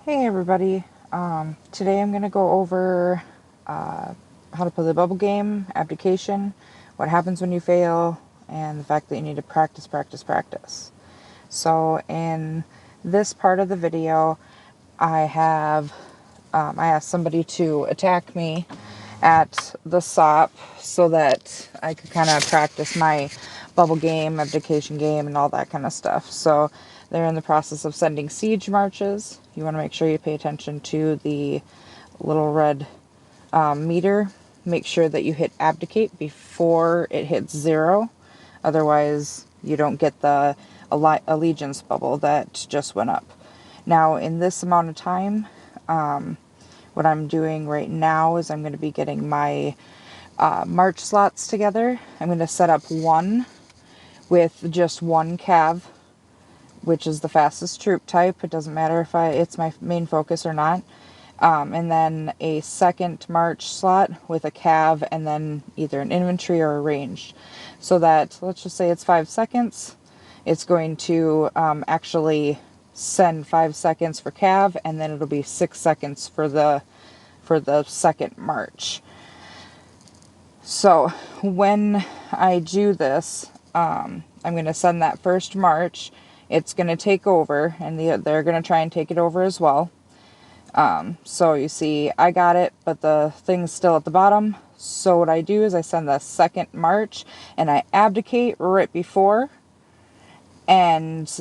Hey everybody, today I'm going to go over how to play the bubble game, abdication, what happens when you fail, and the fact that you need to practice, practice, practice. So in this part of the video, I asked somebody to attack me at the SOP so that I could kind of practice my bubble game, abdication game, and all that kind of stuff. So they're in the process of sending siege marches. You want to make sure you pay attention to the little red meter. Make sure that you hit abdicate before it hits 0. Otherwise, you don't get the allegiance bubble that just went up. Now, in this amount of time, what I'm doing right now is I'm going to be getting my march slots together. I'm going to set up one with just one cav, which is the fastest troop type. It doesn't matter if it's my main focus or not. And then a second march slot with a cav and then either an infantry or a ranged. So that, let's just say it's 5 seconds. It's going to actually send 5 seconds for cav, and then it'll be 6 seconds for the second march. So when I do this, I'm going to send that first march. It's going to take over, and they're going to try and take it over as well. So you see, I got it, but the thing's still at the bottom. So what I do is I send the second march, and I abdicate right before, and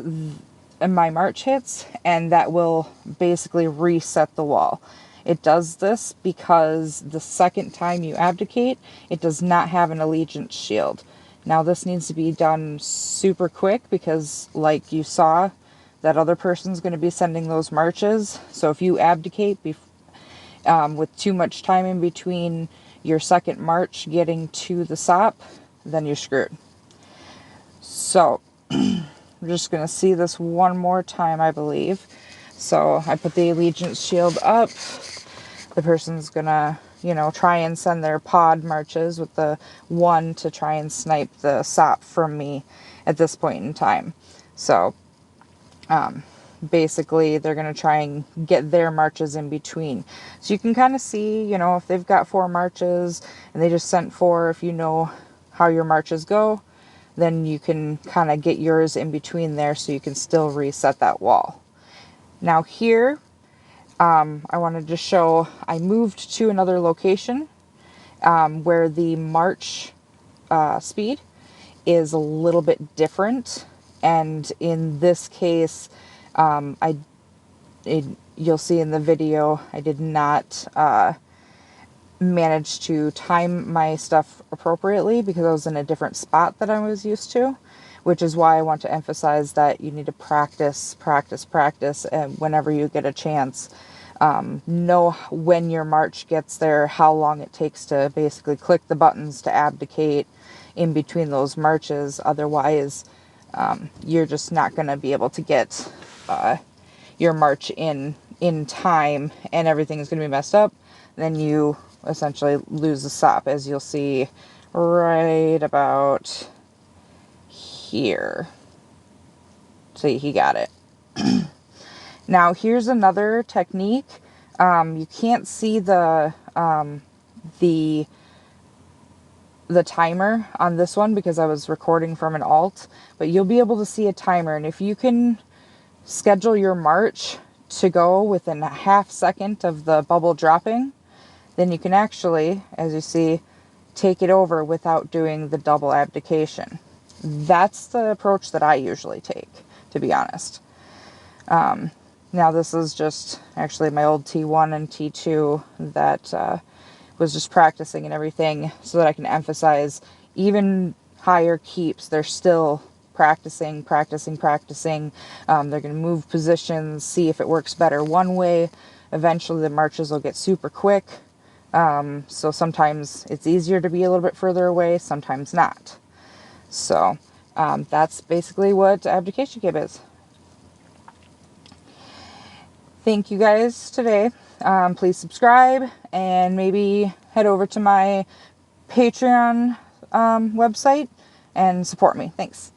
my march hits, and that will basically reset the wall. It does this because the second time you abdicate, it does not have an allegiance shield. Now this needs to be done super quick because, like you saw, that other person's going to be sending those marches. So if you abdicate with too much time in between your second march getting to the SOP, then you're screwed. So we're just going to see this one more time, I believe. So I put the allegiance shield up. The person's going to, try and send their pod marches with the one to try and snipe the SOP from me at this point in time. So basically they're going to try and get their marches in between. So you can kind of see, if they've got 4 marches and they just sent 4, if you know how your marches go, then you can kind of get yours in between there so you can still reset that wall. Now here, I wanted to show, I moved to another location where the march speed is a little bit different. And in this case, you'll see in the video, I did not manage to time my stuff appropriately because I was in a different spot that I was used to, which is why I want to emphasize that you need to practice, practice, practice, and whenever you get a chance, know when your march gets there, how long it takes to basically click the buttons to abdicate in between those marches. Otherwise, you're just not going to be able to get your march in time, and everything is going to be messed up. Then you essentially lose the SOP, as you'll see right about here. See, he got it. Now here's another technique. You can't see the timer on this one because I was recording from an alt, but you'll be able to see a timer, and if you can schedule your march to go within a half second of the bubble dropping, then you can actually, as you see, take it over without doing the double abdication. That's the approach that I usually take, to be honest. Now this is just actually my old T1 and T2 that was just practicing and everything so that I can emphasize even higher keeps. They're still practicing. They're going to move positions, see if it works better one way. Eventually the marches will get super quick. So sometimes it's easier to be a little bit further away, sometimes not. So that's basically what abdication game is. Thank you guys today. Please subscribe and maybe head over to my Patreon website and support me. Thanks.